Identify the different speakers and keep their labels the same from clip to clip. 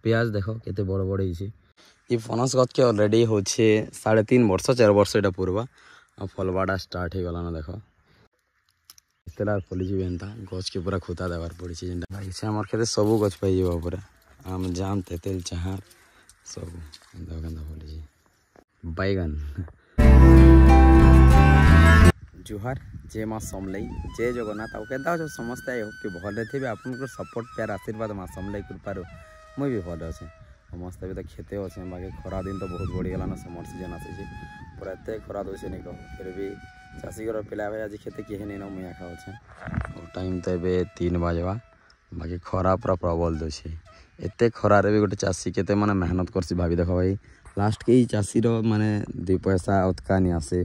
Speaker 1: पियाज देख केते बड़ बड़ होइछे ये फनस गछ के ऑलरेडी होछे 3.5 वर्ष 4 वर्ष एटा पूर्वा आ फलबाटा स्टार्ट हो गलान देख इतला फली जी एंता गछ के पूरा खुता देवार पड़ी छै जेंटा भाई से हमर खेते सब गछ पाई जेबा पूरा आम जाम तेतेल चाहा सब एंता गंदा फली जी बैगन जुहार जय माँ समलई जय जगन्नाथ आउ केदा हो समस्त आई होप कि भले थे आपन सपोर्ट प्यार आशीर्वाद माँ समलई कृपार मुई भी भल अच्छे समस्त भी तो खेते अच्छे बाकी खरा दिन तो बहुत बढ़ीगलान समर सीजन आसी पूरा एत खरा दूसरे नहीं कह फिर भी चाषी घर पिला भाई आज खेते किए नहीं मुई खाऊे और टाइम तो ये 3 बजवा बाकी खरा पूरा प्रबल दूसरे एत खरारे भी गोटे चाषी केते माने मेहनत करसी भाभी देख भाई लास्ट के चाषी माने 2 पैसा उतका नहीं आसे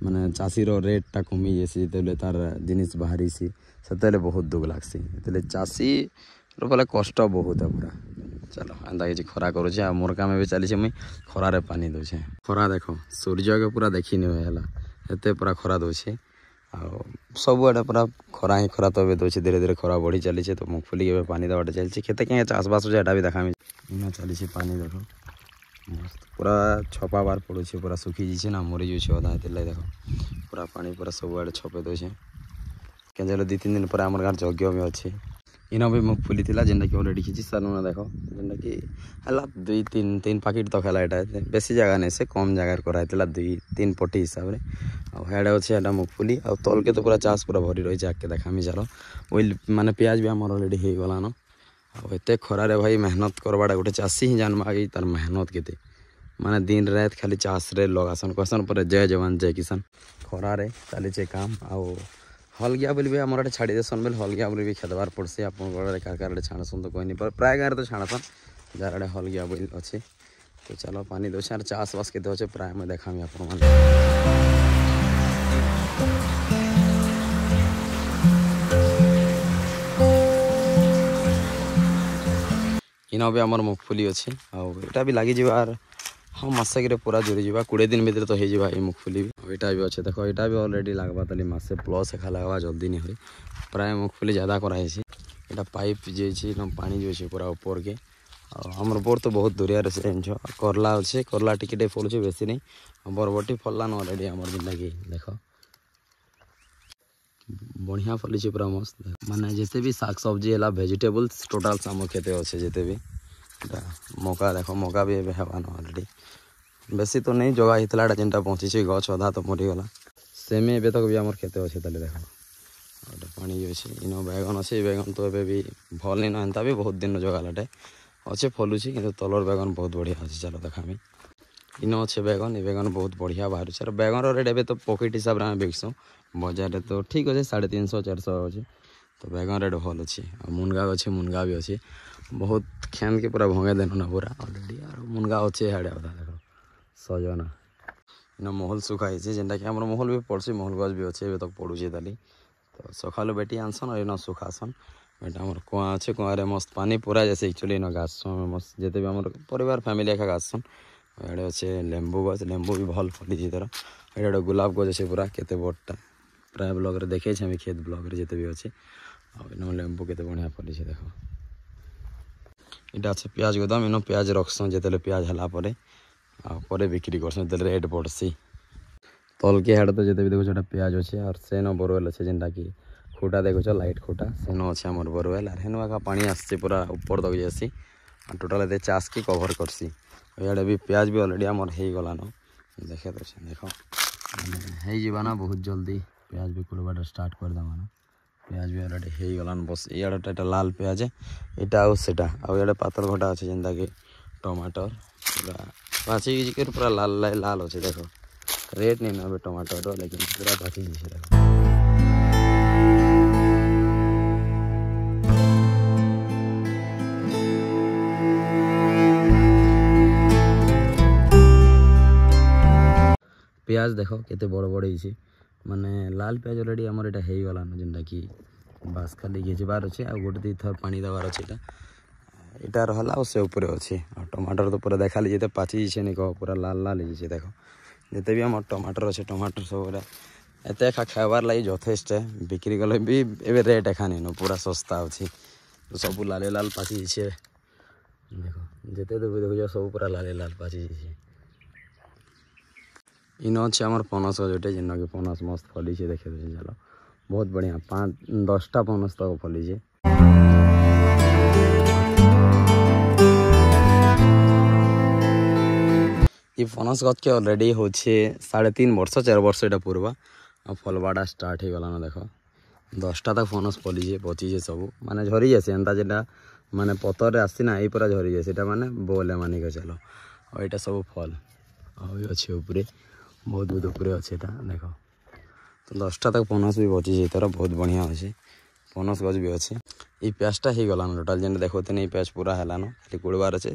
Speaker 1: माने चाषी रेटा कमी जासी जो तार जिनिस बाहरी से बहुत दुख लगसी चाषी बोले कष्ट बहुत है पूरा चलो एंता कि खरा करुचे आ मोर काम भी चली मुई खरारे पानी दूचे खरा देख सूर्य के पूरा देखी नहीं है एत पूरा खरा दूचे आ सब आड़े पूरा खरा ही खरा तो दूचे धीरे धीरे खरा बढ़ी चली तो मूंगफली के पानी देवाटे चलती खेते क्या चाषबास हो भी देखा चली पानी देख मस्त पूरा छपा बार पड़े पूरा सुखी जाइए ना मरी जाए अधा देख पूरा पानी पूरा सब आड़े छपे दूचे क्या 2-3 दिन पर आम गाँव यज्ञ भी अच्छे इन भी मूंगफली थी जेनटा कि ऑलरेडी खींची सारूना देख जेनटा कि है 2-3 पाकिट तो खेला यहाँ बेसी जगह नहीं से कम जगह कराई 2-3 पटी हिसाब से हेड़े अच्छे यहाँ मूंगफली आ तल के तो पूरा चाष पूरा भरी रही आगे देखा चलो वही माने प्याज भी आम ऑलरेडी हो गलान आते खरारे भाई मेहनत करवाटा गोटे चाषी ही जानवा कि तार मेहनत केते माने दिन रात खाली चाष रे लगासन कहसन पर जय जवान जय किसान खरारे चलीचे काम आओ हलगिया बोली भी आम छाड़ी देसन बोले हलगिया बोली भी खेदबार पड़से आप कार छाणसन तो कोई नहीं पर प्राय गाँव तो छाणसन जार हलगिया बोली अच्छे तो चलो पानी दोचे और चाष बास के अच्छे प्राय मैं देखा आप इन भी आमर मूंगफली अच्छे आटा भी लगी जार हाँ मसेक पूरा जोरी जा 20 दिन भर तो हो मूंगफली भी यहाँ भी अच्छे देख यहाँ भी ऑलरेडी लगवा ताली मसे प्लस एखा लगवा जल्दी नहीं हुई प्राय मूंगफली ज़्यादा कराई यहाँ पाइप जाइए पानी जो पूरा ऊपर के आमर बोर तो बहुत दूरिया से करला अच्छे करला टिके फलुचे बेसी नहीं बरबटी फललान ऑलरेडी आमर जिंदा कि देख बढ़िया फलीचे पूरा मस्त माने जिते भी साग सब्जी है भेजिटेबल्स टोटाल आम खेते अच्छे जिते भी मौका देख मौका भी हेबान ऑलरेडी बेसी तो नहीं जगह होता जेनटा पहुँची गच अधा तो मरीगला सेमे ए तक भी आम खेते अच्छे देख पानी अच्छे इन बैगन अच्छे बैगन तो ये भी भल नहीं एंता भी बहुत दिन जगालाटे अच्छे फलुची कि तलर बैगन बहुत बढ़िया अच्छे चलो देखा इन अच्छे बैगन ये बैगन बहुत बढ़िया बाहर और बैगन रेट ए तो पकेट हिसाब से बिकसुँ बजार तो ठीक अच्छे 350-400 अच्छे तो बैगन रेट भल अच्छे मुनगा अच्छे मुनगा भी अच्छे बहुत खेन के पूरा भंगे देन ना पूरा ऑलरेडी और मुनगा अच्छे हाड़े अधा देख सजना इन महल सुखाई जेनटा कि आम महल भी पड़सी महल गज भी अच्छे तक पड़ुचे ताली तो सकालू बेटी आनसन और इन सुखासन बेटा आम कुआ अच्छे कुआरे मस्त पानी पूरा जैसे एक्चुअली इन गाछन मस्त जिते भी आम परिवार फैमिली एका गाछन ये अच्छे लेंबू गछ लेंबू भी भल फली तरह ये गुलाब गछ अच्छे पूरा केते बड़टा प्राय ब्लॉग देखे खेत ब्लॉग जिते भी अच्छे इन लेंबू केते बढ़िया फली देख यहाँ अच्छे प्याज गोदाम इन प्याज रखसन जिते प्याज है बिक्री करसन जो रेट बढ़सी तल के हाड़ तो जिते भी देखो प्याज अच्छे और से न बोरवेल अच्छे जेनटा कि खुटा देखुच लाइट खुटा सेन अच्छे आम बोरवेल और हेनु एका पानी आसी पूरा ऊपर तक जासी टोटाल ये चाष की कभर करसी इे भी प्याज भी ऑलरेडी आम हो गलान देखे तो देख होना बहुत जल्दी प्याज भी कुड़वा स्टार्ट कर देवाना प्याज भी ऑलरेडी हो गलान बस इटा लाल प्याज यहाँ आउटा आड़े पातल घटा अच्छे जेनता कि टमाटर पूरा पाची पूरा लाल लाल अच्छे देख रेट नहीं ना टमाटर लेकिन पूरा पाची देख प्याज देख केते बड़ बड़ होइछे माने लाल प्याज ऑलरेडी आमर एटा हो गलान जेनटा कि बास खाली घेजबार अच्छे आ गोटे 2 थर पानी देवार अच्छे इटा रहा से ऊपर अच्छे और टमाटर तो पूरा देखा लीजिए पाची जाइए नहीं कह पूरा लाल लाल जाइए देख जिते भी आम टमाटर अच्छे टमाटर सब एत एका खाइबार लगी यथेष्ट बिक्री कले भी ए रेट एखा नहीं पूरा सस्ता अच्छे तो सब लाल लाल पाची जाइए देख जिते देखुच सब पूरा लाल लाल पाची इन अच्छे आम पनस जोटे जेन कि पनस मस्त फली देखे चल बहुत बढ़िया 5-10टा पनस तक फली ये पनस गछ के ऑलरेडी हो 3.5 वर्ष 4 वर्ष यहाँ पूर्वा आ फलवाटा स्टार्ट हो गलान देख 10टा तक पनस फलीजे पचिजे सब माने झरी जाए एंता जेटा माने पतर आसीना यही पूरा झरी जाए माने बोले मानिक चल और यहाँ सब फल अच्छे उपरे बहुत बहुत उपरे अच्छे देख तो 10टा तक पनस भी बची थर बहुत बढ़िया अच्छे पनस गज भी अच्छे ये प्याजटा हो गलान टोटाल जेन देखते नहीं प्याज पूरा हेलान खाली कुड़बार अच्छे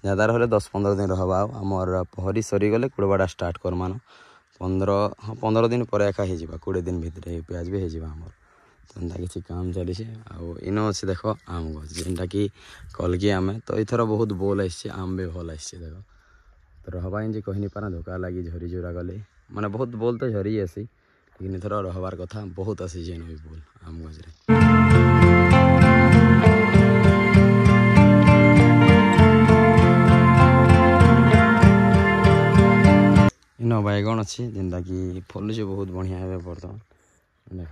Speaker 1: ज़्यादा रहा 10-15 दिन रहा आमर पहरी सरीगले कुड़बाटा स्टार्ट करमान 15 दिन पर एका हो 20 दिन भितर प्याज भी होमर तो एंता किसी काम चली इन अच्छे देख आम गछ जेनटा कि कलगी आम तो इथर बहुत बोल आसছে आम भी भल आसছে देख तो रहबा जे कहनी पारा धोका लगी झरी झुरा गले माने बहुत बोल तो झरी आसी लेकिन इथर रहबार कथा बहुत आसी जेन भी बोल आम गजरे इन बैगण अच्छे जेनटा कि फलुचे बहुत बढ़िया है बर्तमान देख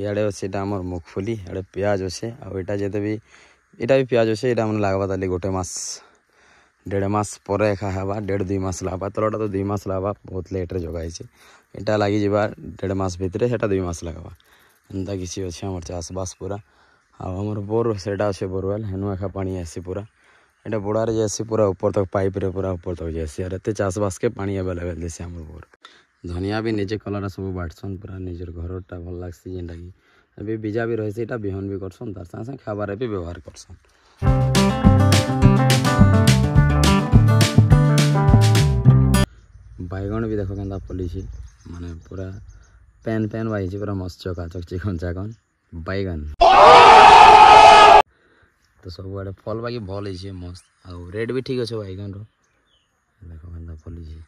Speaker 1: आड़े अच्छे आमर मुगफली आड़े प्याज अच्छे आटा जिते भी यहाँ भी प्याज अच्छे यहाँ मैंने लगवा ताली 1 मास 1.5 मास पर एका हवा 1.5-2 मास लगवा तलटा तो 2 मास लगवा बहुत लेट्रे जगाई यहाँ लगी 1.5 मास भितर से 2 मास लगवा एंता किसी अच्छे आम चाषबास पूरा आमर बोर से अच्छे बोरवेल हेनु एका पानी आसी पूरा यहाँ बुड़ारे जासी पूरा ऊपर तक पाइप रे पूरा ऊपर तक जासी और एत चाषबास के पानी अवेलेबल देसी आम बोर धनिया भी निजे कलर सब बाटसन पूरा निजर घरटा भल लगसी जेनटा कि अभी बीजा भी रही है बिहन भी करसन तार संगे संगे खाबार भी व्यवहार करसन बैगण भी देख के फली माने पूरा पैन पैन बाई पूरा मस्त चकाचक चिकन चाकन बैगन तो सब आड़े फल बाकी भल है मस्त आउ रेट भी ठीक अच्छे बैगन देख के फली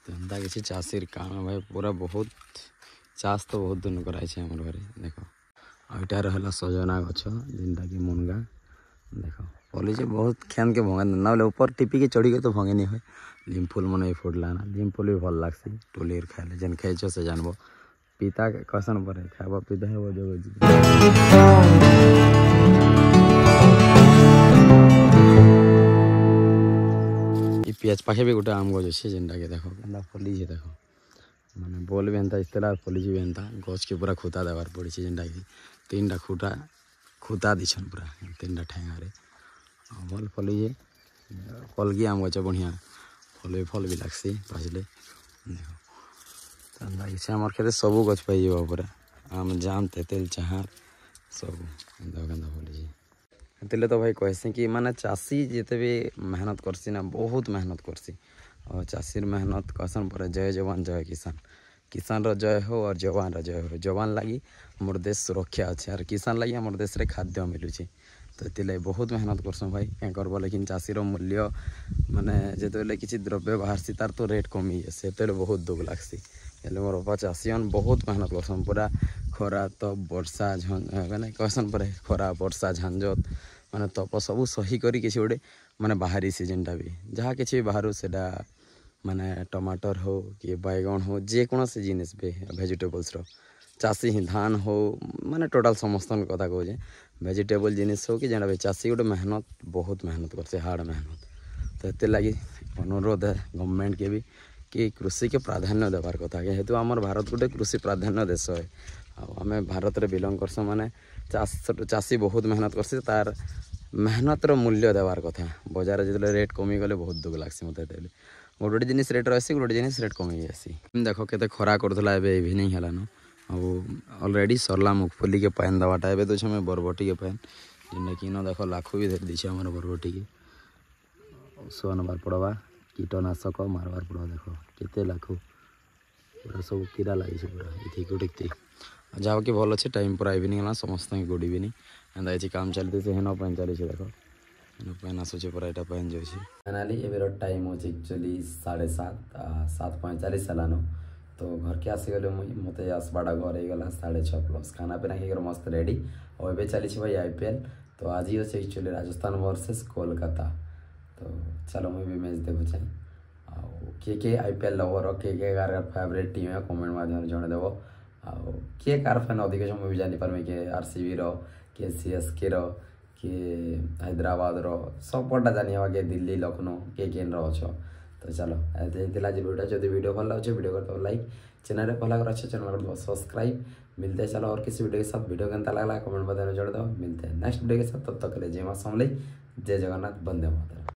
Speaker 1: तो एंता किसी चाषीर काम भाई पूरा बहुत चाष तो बहुत दिन कराई आम घरे देख आईटा रहा सजना गछ जेनटा कि मुनगा देख फली बहुत खेन के भंगे ना ऊपर टिपी के चढ़ी के तो भंगे नहीं है लिम फूल मन फुटला ना लिम फूल भी भल लगसी टोलीर खाए जेन खाइछ से जानब पिता कसन पर खाब पिता है जो पियाज पाखे भी गोटे आम गज अच्छे जेनटा कि देख के फली देख माने बोल भी एंता इतना फली भी एंता गछ के पूरा खुता देवार पड़ी जेनटा कि 3टा खुता दीछन पूरा 3टा ठेंगारे भल फली कलगी आम गछ बढ़िया फल भी लगसी पाचले देख आम खेते सब गछ पाई पूरा आम जाम तेतेल चाहार सब एंता फली हेतिले तो भाई कहसी कि माने चाषी जिते भी मेहनत करसी ना बहुत मेहनत करसी और चाषीर मेहनत कहसन पर जय जवान जय किसान किसान रो जय हो और जवान रो जय हो जवान लगी मोर देश सुरक्षा अच्छे और किसान लगी मोर देश रे खाद्य मिलूचे तो ये बहुत मेहनत करसन भाई क्या करब लेकिन चाषीर मूल्य माने जिते किसी द्रव्य बाहर तार तो रेट कमी जाए बहुत दुख लगसी मोर बापा चाषीन बहुत मेहनत करसन पूरा खरा तप वर्षा माने कहसन पर खरा वर्षा झांझट माने तप सब सही करी किसी गोटे माने बाहरी सीजनटा भी जहाँ किसी भी बाहर से माने टमाटर हो कि बैगन हो जेकोसी जिनिस भी भेजिटेबल्स चाषी ही धान हो माने टोटाल समस्त कथा कहे भेजिटेबल जिनिस हो कि जेना भी चाषी गोटे मेहनत बहुत मेहनत करसे हार्ड मेहनत तो ये लगी अनुरोध है गवर्नमेंट के भी कि कृषि के प्राधान्य देवार कथा जेहेतु आमर भारत गोटे कृषि प्राधान्य देश है आम भारत रे बिलंग करस माने चाषी बहुत मेहनत करसी तार मेहनतर मूल्य देवार कथा बजार जो रेट कमी गले बहुत दुख लगसी मत गोटे गोटे जिनिस रेट रही गोटे जिनिस रेट कमी जासी देख के खरा करूला इवनिंग है ऑलरेडी सरला मुगफली के पैन दवाटा ए तो छे बरबटी के पैन जेनटा कि न देख लाखु भी धर दीछे आम बरबटी के सुनबार पड़वा कीटनाशक मारबार पड़वा देख केते लाखु पूरा सब कीड़ा लगी पूरा इथे गोटे जहाँ कि भल अच्छे टाइम पूरा इवनिंग है समस्त गुड इवनिंग एंता ये काम चलती से हेन पैन चली देख हेन पैन आसूचे पूरा यहाँ पैन जाऊँगी फाइनाली एबर टाइम हो एक्चुअली 7:45 हेलान तो घर के आसीगले मुझे मत आसबाटा घर हो गला 6:30 प्लस खाना पीना खाकर मस्त रेडी और ए चली भाई IPL तो आज ही अच्छे एक्चुअली राजस्थान वर्सेस कोलकाता। तो चलो मुझे भी मैच देखु चाहे किए IPL लवर किए कार फेवरेट टीम है कमेंट माध्यम जनदेव किए कार फैन अधिक मुझे जानीपारे किए RCB किए CSK किए हैदराबाद सबटा जानी हवा किए दिल्ली लखनऊ किए केन अच्छ। तो चलो आज वीडियो जब वीडियो भल लगे वीडियो कर लाइक चैनल भल लगे अच्छे चैनल कर सब्सक्राइब। मिलते हैं चलो और किसी वीडियो के साथ। वीडियो कैसा लगला कमेंट बता जोड़ दो। मिलते हैं नेक्स्ट वीडियो के साथ, तब तक के लिए जय मां समलेई, जय जगन्नाथ, वंदे मातरम।